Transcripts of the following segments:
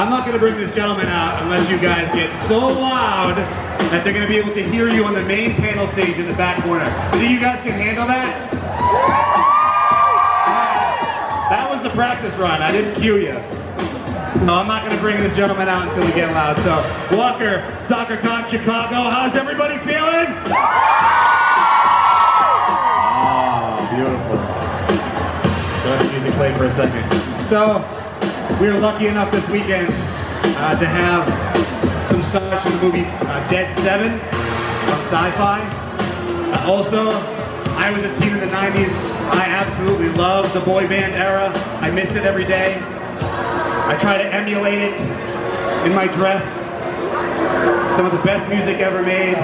I'm not going to bring this gentleman out unless you guys get so loud that they're going to be able to hear you on the main panel stage in the back corner. Do you guys can handle that? That was the practice run. I didn't cue you. No, I'm not going to bring this gentleman out until we get loud. So, Walker, Stalker Con Chicago, how's everybody feeling? Oh, beautiful. So let the music play for a second. So, we were lucky enough this weekend to have some stars from the movie Dead 7 from Sci-Fi. Also, I was a teen in the 90s. I absolutely love the boy band era. I miss it every day. I try to emulate it in my dress. Some of the best music ever made.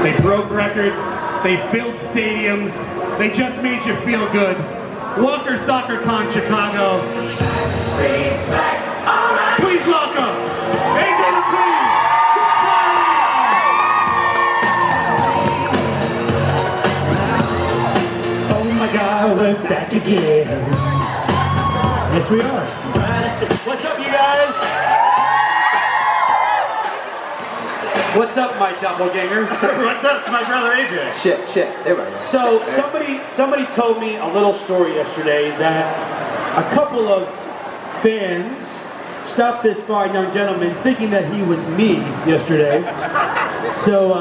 They broke records. They filled stadiums. They just made you feel good. Walker Stalker Con Chicago. Please welcome AJ McLean. Oh my God, we're back again. Yes, we are. What's up, you guys? What's up, my doppelganger? What's up? It's my brother AJ. Shit, there we go. So somebody told me a little story yesterday that a couple of fans stopped this fine young gentleman thinking that he was me yesterday. So,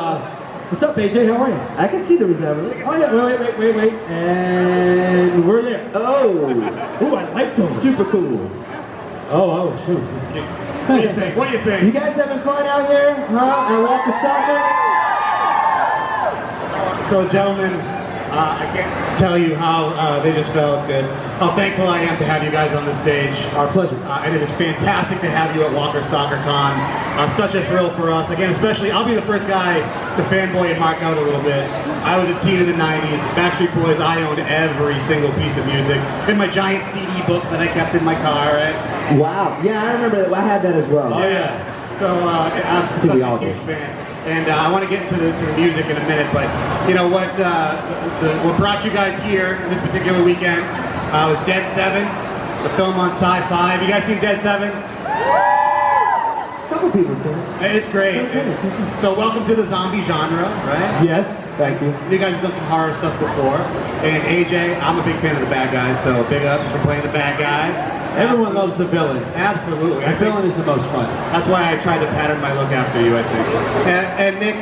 what's up, AJ? How are you? I can see the resemblance. Oh yeah, wait, and we're there. Oh, I like those. super cool. Oh, shoot. What do you think? What do you think? You guys having fun out here, huh? At Walker Stalker? So, gentlemen, I can't tell you how they just felt. It's good. How thankful I am to have you guys on the stage. Our pleasure. And it is fantastic to have you at Walker Stalker Con. Such a thrill for us. Again, especially, I'll be the first guy to fanboy and mark out a little bit. I was a teen in the 90s. Backstreet Boys, I owned every single piece of music. In my giant CD book that I kept in my car, right? Wow. Yeah, I remember that. I had that as well. Oh, yeah. So, I'm such a huge fan. And I want to get into the music in a minute, but you know what brought you guys here this particular weekend was Dead 7, the film on Sci-Fi. Have you guys seen Dead 7? A couple people seen it. It's great. It's okay. So welcome to the zombie genre, right? Yes, thank you. You guys have done some horror stuff before. And AJ, I'm a big fan of the bad guys, so big ups for playing the bad guy. Everyone loves the villain. Absolutely. The villain is the most fun. That's why I tried to pattern my look after you, I think. And Nick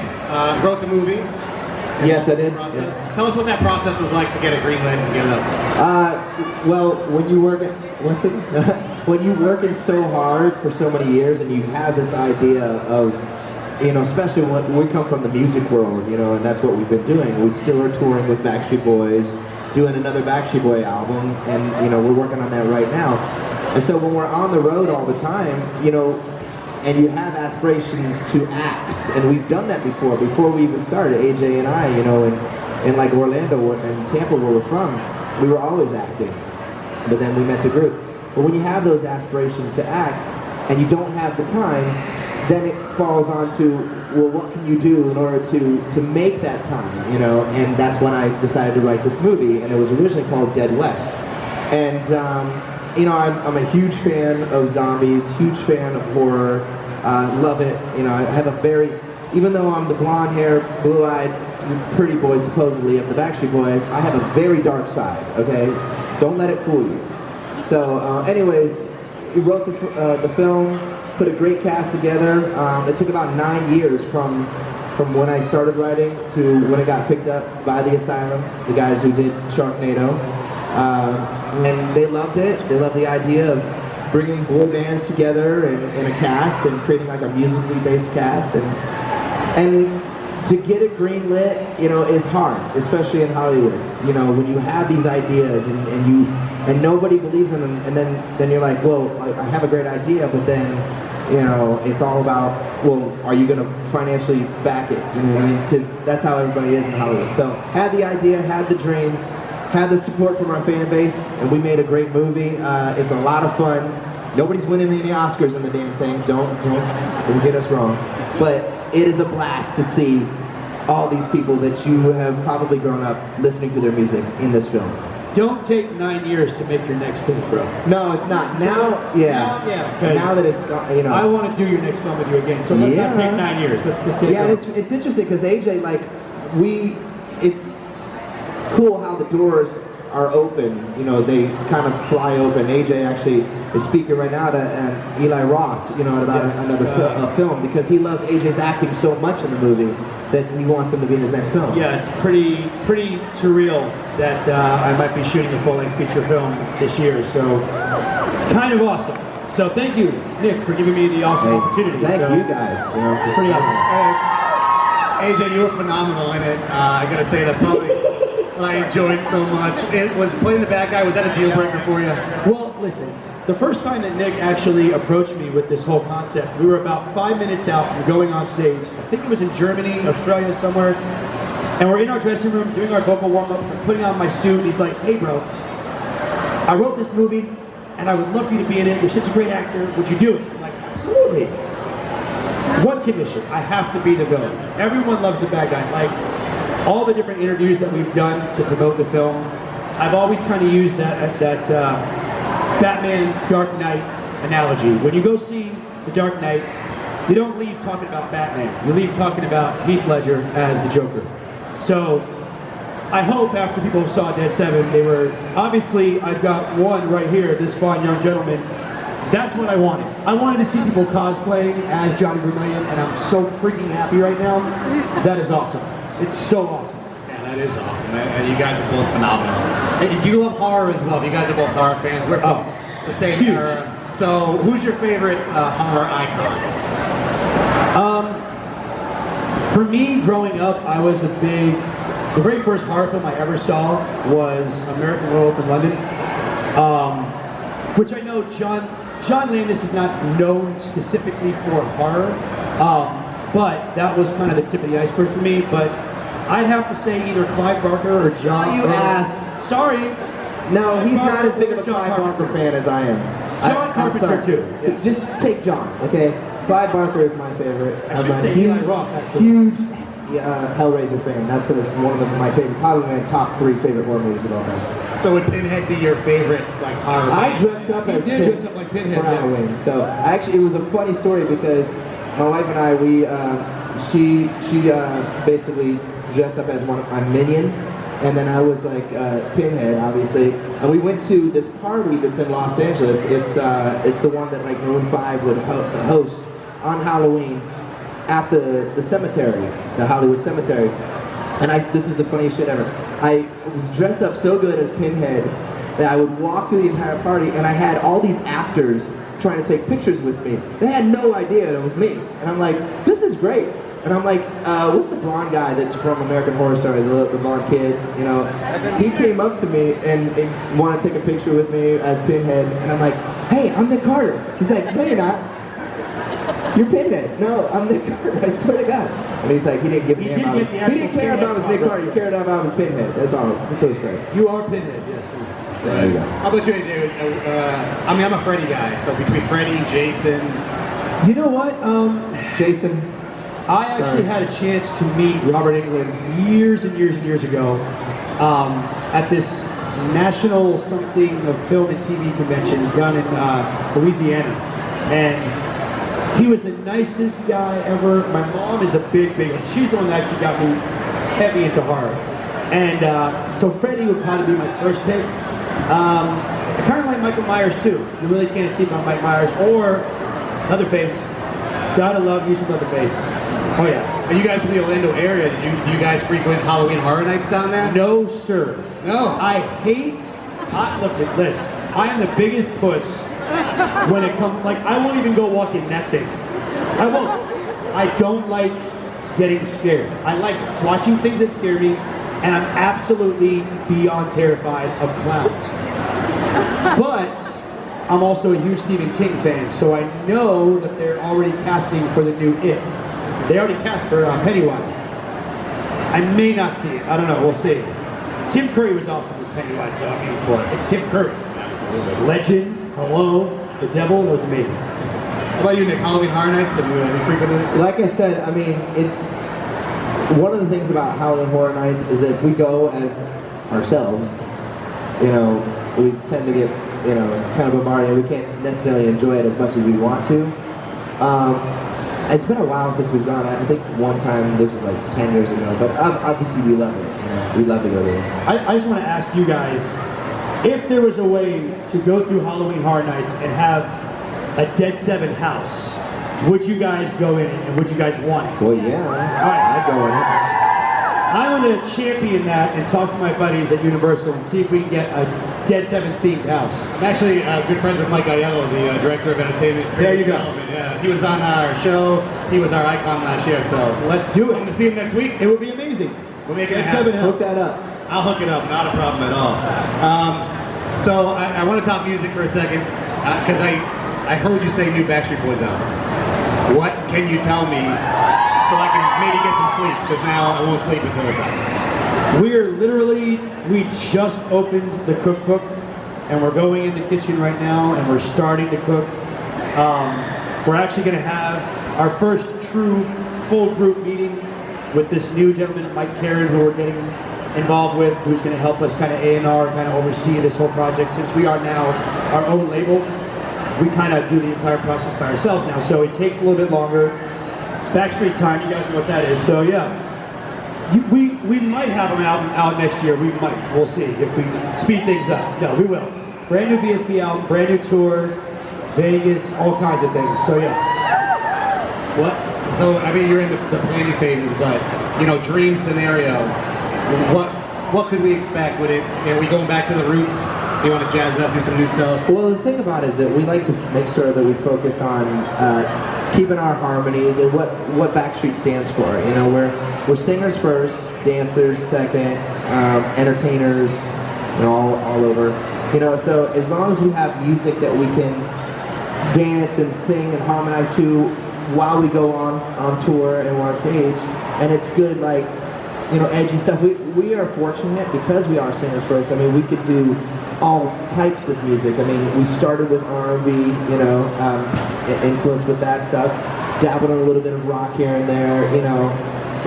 wrote the movie. Yes, I did. Yeah. Tell us what that process was like to get it greenlit and get it up. Well, when you work when you working so hard for so many years and you have this idea of, you know, especially when we come from the music world, you know, and that's what we've been doing. We still are touring with Backstreet Boys, doing another Backstreet Boy album, and you know, we're working on that right now. And so when we're on the road all the time, you know, and you have aspirations to act, and we've done that before we even started, AJ and I, you know, in like Orlando and Tampa where we're from, we were always acting, but then we met the group. But when you have those aspirations to act, and you don't have the time, then it falls on to, well, what can you do in order to make that time, you know? And that's when I decided to write this movie, and it was originally called Dead West. And, you know, I'm a huge fan of zombies, huge fan of horror, love it. You know, I have a very, even though I'm the blonde hair, blue-eyed, pretty boy supposedly of the Backstreet Boys, I have a very dark side, okay? Don't let it fool you. So, anyways, we wrote the film, put a great cast together. It took about 9 years from when I started writing to when it got picked up by the Asylum, the guys who did Sharknado. And they loved it. They loved the idea of bringing boy bands together in a cast and creating like a musically based cast. And to get it greenlit, you know, is hard, especially in Hollywood. You know, when you have these ideas and nobody believes in them, and then you're like, well, I have a great idea, but then, you know, it's all about, well, are you going to financially back it? You know what I mean? Because that's how everybody is in Hollywood. So, had the idea, had the dream, had the support from our fan base, and we made a great movie. It's a lot of fun. Nobody's winning any Oscars in the damn thing. Don't get us wrong. But it is a blast to see all these people that you have probably grown up listening to their music in this film. don't take 9 years to make your next film, bro. No, it's not. Now, yeah. Now that it's gone, you know. I want to do your next film with you again. So let's not take 9 years. Let's get yeah, going. it's interesting because AJ, like, it's cool how the doors are open. You know, they kind of fly open. AJ actually is speaking right now to Eli Roth, you know, about another film because he loved AJ's acting so much in the movie that he wants him to be in his next film. Yeah, it's pretty surreal that I might be shooting a full-length feature film this year. So it's kind of awesome. So thank you, Nick, for giving me the awesome opportunity. Thank you guys. You know, it's pretty awesome. AJ, you were phenomenal in it. I gotta say that probably what I enjoyed so much. It was playing the bad guy. Was that a deal breaker for you? Well, listen. The first time that Nick actually approached me with this whole concept, we were about 5 minutes out from going on stage. I think it was in Germany, Australia, somewhere. And we're in our dressing room doing our vocal warm-ups. I'm putting on my suit. He's like, "Hey, bro, I wrote this movie, and I would love for you to be in it. You're such a great actor. Would you do it?" I'm like, "Absolutely." One condition, I have to be the villain. Everyone loves the bad guy. Like, all the different interviews that we've done to promote the film, I've always kind of used that Batman Dark Knight analogy. When you go see The Dark Knight, you don't leave talking about Batman. You leave talking about Heath Ledger as the Joker. So, I hope after people saw Dead 7, they were, obviously I've got one right here, this fine young gentleman. That's what I wanted. I wanted to see people cosplaying as Johnny Vermillion, and I'm so freaking happy right now. That is awesome. It's so awesome. Yeah, that is awesome. And you guys are both phenomenal. And you love horror as well. You guys are both horror fans. We're from the same era. So, who's your favorite horror icon? For me, growing up, I was the very first horror film I ever saw was American Werewolf in London, which I know John Landis is not known specifically for horror, but that was kind of the tip of the iceberg for me. But I'd have to say either Clive Barker or John. You ass. Sorry. No, he's not as big of a Clive Barker fan as I am. John Carpenter too. Yeah. Just take John, okay? Clive Barker is my favorite. I'm a huge Hellraiser fan. That's one of my favorite, probably my top 3 favorite horror movies of all time. So would Pinhead be your favorite, like, horror? I dressed up as like Pinhead for Halloween. So actually, it was a funny story because my wife and I, she basically dressed up as my minion, and then I was like Pinhead, obviously. And we went to this party that's in Los Angeles. It's the one that like Maroon 5 would host on Halloween at the cemetery, the Hollywood Cemetery. And this is the funniest shit ever. I was dressed up so good as Pinhead that I would walk through the entire party, and I had all these actors trying to take pictures with me. They had no idea it was me. And I'm like, this is great. And I'm like, what's the blonde guy that's from American Horror Story, the blonde kid, you know? He came up to me and wanted to take a picture with me as Pinhead. And I'm like, hey, I'm Nick Carter. He's like, no, you're not. You're Pinhead. No, I'm Nick Carter. I swear to God. And he's like, he didn't give me He didn't care if I was Nick Carter. He cared if I was Pinhead. That's all. This was great. You are Pinhead, yes. There you go. How about you, AJ? I mean, I'm a Freddy guy. So between Freddy, Jason. You know what? Jason. I actually had a chance to meet Robert Englund years and years and years ago at this national something of film and TV convention down in Louisiana. And he was the nicest guy ever. My mom is a big, she's the one that actually got me heavy into horror. And so Freddy would probably be my first pick. I kind of like Michael Myers too. You really can't see about Mike Myers or Leatherface. Gotta love you some Leatherface. Oh yeah. Are you guys from the Orlando area? Do you guys frequent Halloween Horror Nights down there? No, sir. No. I hate. Look at this. I am the biggest puss when it comes. Like I won't even go walk in that thing. I won't. I don't like getting scared. I like watching things that scare me, and I'm absolutely beyond terrified of clowns. But I'm also a huge Stephen King fan, so I know that they're already casting for the new It. They already cast for Pennywise. I may not see it. I don't know. We'll see. Tim Curry was awesome as Pennywise, though. I mean, of course. It's Tim Curry. Legend, Hello, The Devil. That was amazing. How about you, Nick? Halloween Horror Nights? Have you frequented it? Like I said, I mean, it's one of the things about Halloween Horror Nights is that if we go as ourselves, we tend to get, kind of bombarded. We can't necessarily enjoy it as much as we want to. It's been a while since we've gone. I think one time, this was like 10 years ago, but obviously we love it. We love to go there. I just want to ask you guys, if there was a way to go through Halloween Horror Nights and have a Dead Seven house, would you guys go in and would you guys want it? Well, yeah. I'd go in it. I want to champion that and talk to my buddies at Universal and see if we can get a Dead Seven themed house. I'm actually good friends with Mike Aiello, the director of entertainment. There you go. Yeah, he was on our show. He was our icon last year, so Let's do I'm going it. to see him next week. It would be amazing. We'll make it Dead happen. Seven house. Hook that up. I'll hook it up, not a problem at all. So I want to talk music for a second, because I heard you say new Backstreet Boys album. What can you tell me so I can maybe get some sleep, because now I won't sleep until it's out. We just opened the cookbook and we're going in the kitchen right now and we're starting to cook. We're actually going to have our first true full group meeting with this new gentleman, Mike Karen, who we're getting involved with, who's going to help us kind of A&R, kind of oversee this whole project. Since we are now our own label, we kind of do the entire process by ourselves now, so it takes a little bit longer. Backstreet time, you guys know what that is, so yeah. We might have them out next year, we might, we'll see if we speed things up. No, we will. Brand new BSB album, brand new tour, Vegas, all kinds of things, so yeah. What? So, I mean, you're in the planning phases, but, dream scenario, what could we expect? Would it, are we going back to the roots? Do you want to jazz it up, do some new stuff? Well, the thing about it is that we like to make sure that we focus on keeping our harmonies and what Backstreet stands for. We're singers first, dancers second, entertainers, all over. So as long as we have music that we can dance and sing and harmonize to while we go on tour and we're on stage, and it's good, like, edgy stuff. We are fortunate because we are singers first. I mean, we could do all types of music. I mean, we started with R&B, influenced with that stuff, dabbled in a little bit of rock here and there,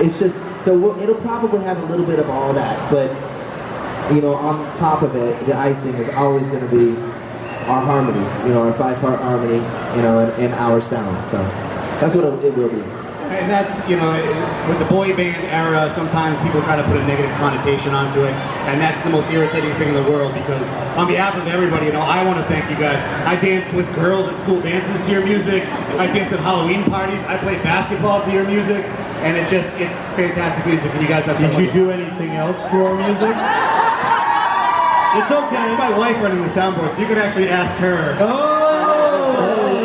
It's just, so it'll probably have a little bit of all that, but, on top of it, the icing is always going to be our harmonies, our 5-part harmony, and our sound. So that's what it will be. And that's, with the boy band era, sometimes people try to put a negative connotation onto it, and that's the most irritating thing in the world, because on behalf of everybody, I want to thank you guys. I danced with girls at school dances to your music, I danced at Halloween parties, I played basketball to your music, and it's fantastic music, and you guys have so Did you do anything else to our music? It's okay, my wife running the soundboard, so you could actually ask her.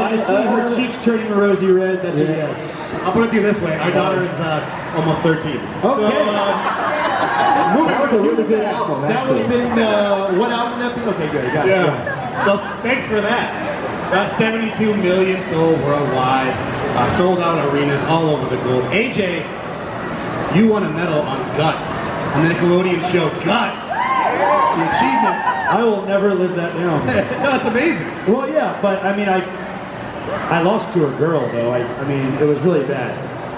I see her cheeks turning rosy red, that's a yes. I'll put it to you this way, our daughter is almost 13. Okay. That was a really good album, That would actually. have been, what album that be? Okay, good, got it. Yeah. So thanks for that. 72 million sold worldwide, sold out arenas all over the globe. AJ, you won a medal on Guts, on the Nickelodeon show Guts. The achievement. I will never live that down. No, it's amazing. Well, yeah, but I mean, I lost to a girl though. I mean, it was really bad.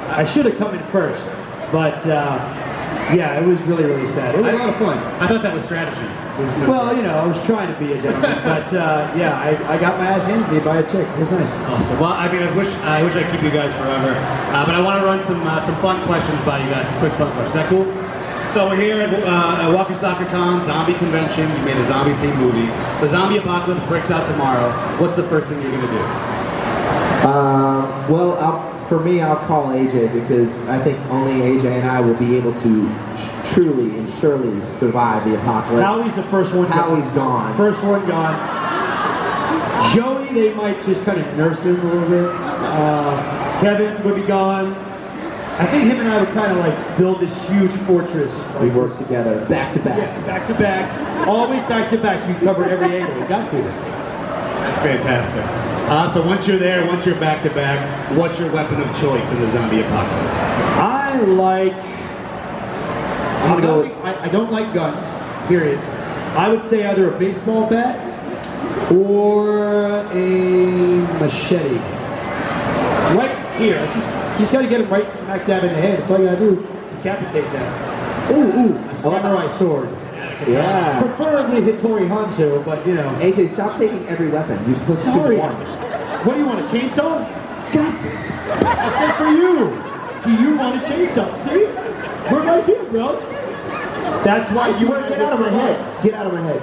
I should have come in first, but yeah, it was really, really sad. It was a lot of fun. I thought that was strategy. Well, I was trying to be a gentleman, but yeah, I got my ass handed to me by a chick. It was nice. Awesome. Well, I mean, I wish I could keep you guys forever, but I want to run some fun questions by you guys. Quick fun questions. Is that cool? So we're here at Walker Soccer Con, zombie convention. You made a zombie themed movie. The zombie apocalypse breaks out tomorrow. What's the first thing you're gonna do? Well, for me, I'll call AJ, because I think only AJ and I will be able to truly and surely survive the apocalypse. Howie's the first one. Howie's gone. First one gone. Joey, they might just kind of nurse him a little bit. Kevin would be gone. I think him and I would kind of like build this huge fortress. We work together, back to back. Yeah, back to back. Always back to back, so you cover every angle. We got to. That's fantastic. So once you're there, once you're back to back, what's your weapon of choice in the zombie apocalypse? I don't like guns, period. I would say either a baseball bat or a machete. Right here. You just got to get him right smack dab in the head. That's all you got to do. Decapitate that. Ooh, a samurai sword. Yeah, Yeah. Preferably Hattori Hanzo, but you know. AJ, stop taking every weapon. You're supposed to Sorry. choose one. What do you want, a chainsaw? I said for you. Do you want a chainsaw? See? We're right here, bro. That's why I swear, get out of my head. Get out of my head.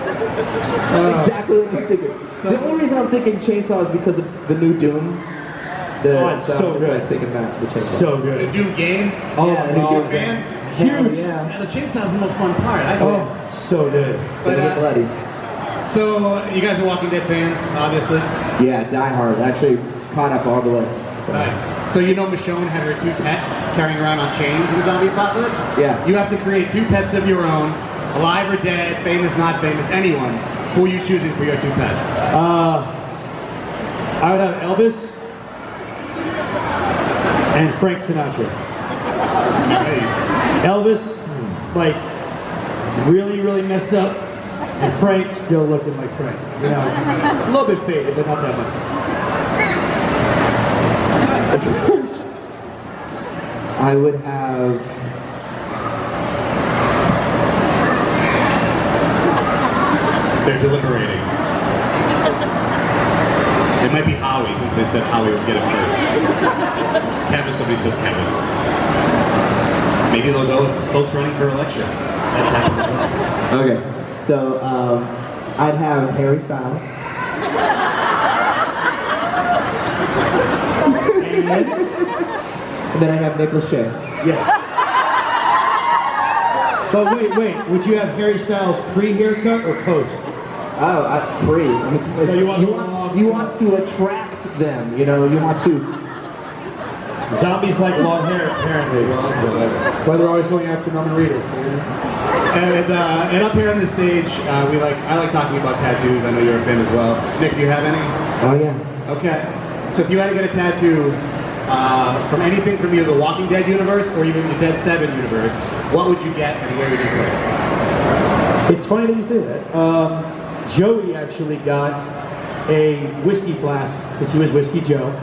That's exactly what I was thinking. The only reason I'm thinking chainsaw is because of the new Doom. It's so I was good. like thinking about the chainsaw. So The good. Doom game. Oh, Yeah, the new Doom man. Huge. Yeah. And the chainsaw's the most fun part. I Oh, so good. It's gonna get bloody. So, you guys are Walking Dead fans, obviously. Yeah, Die Hard. Actually, caught up all the way. So. Nice. So you know Michonne had her 2 pets carrying around on chains in the zombie apocalypse? Yeah. You have to create 2 pets of your own, alive or dead, famous, not famous, anyone. Who are you choosing for your 2 pets? I would have Elvis and Frank Sinatra. Elvis, like, really, really messed up, and Frank still looking like Frank. You know, a little bit faded, but not that much. I would have. They're deliberating. It might be Howie, since they said Howie would get it first. Kevin, somebody says Kevin. Maybe they'll go with folks running for election. That's happened as well. Okay, so I'd have Harry Styles. And then I'd have Nick Lachey. Yes. But wait, would you have Harry Styles pre-haircut or post? Oh, free. So you want you want to attract them. You know, you want to. Zombies like long hair, apparently. That's why they're always going after Norman Reedus. And up here on the stage, I like talking about tattoos. I know you're a fan as well. Nick, do you have any? Oh yeah. Okay. So if you had to get a tattoo from anything from either the Walking Dead universe or even the Dead 7 universe, what would you get and where would you put it? It's funny that you say that. Joey actually got a whiskey flask because he was Whiskey Joe,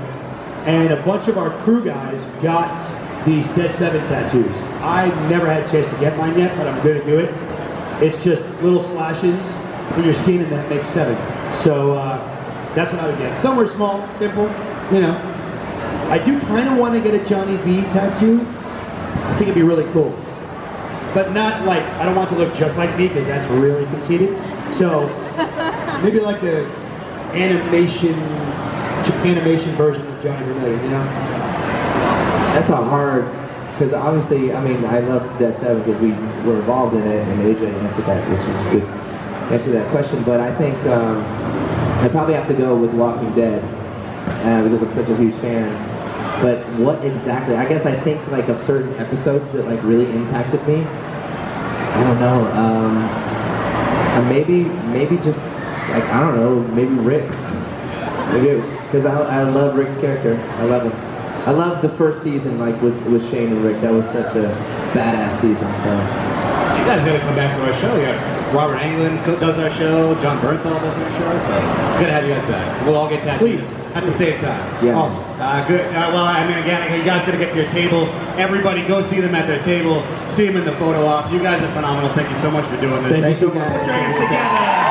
and a bunch of our crew guys got these Dead 7 tattoos. I never had a chance to get mine yet, but I'm going to do it. It's just little slashes in your skin and then it makes 7. So that's what I would get. Somewhere small, simple, you know. I do kind of want to get a Johnny B tattoo. I think it'd be really cool. But not like, I don't want to look just like me because that's really conceited. So maybe like a Japanimation version of Johnny Vermillion, you know? That's not hard, because obviously, I mean, I love Dead 7 because we were involved in it, and AJ answered that, which was good. Answer that question, but I think I probably have to go with Walking Dead because I'm such a huge fan. But what exactly? I guess I think like of certain episodes that like really impacted me. I don't know. Maybe just like I don't know. Maybe Rick. Maybe because I love Rick's character. I love him. I love the first season like with Shane and Rick. That was such a badass season. So you guys gotta come back to our show. Yeah. Robert Englund does our show, John Bernthal does our show, so good to have you guys back. We'll all get tattoos at the same time. Yeah. Awesome. Good. Well, I mean, again, you guys gotta get to your table. Everybody go see them at their table. See them in the photo op. You guys are phenomenal. Thank you so much for doing this. thank you guys. Put your hands together.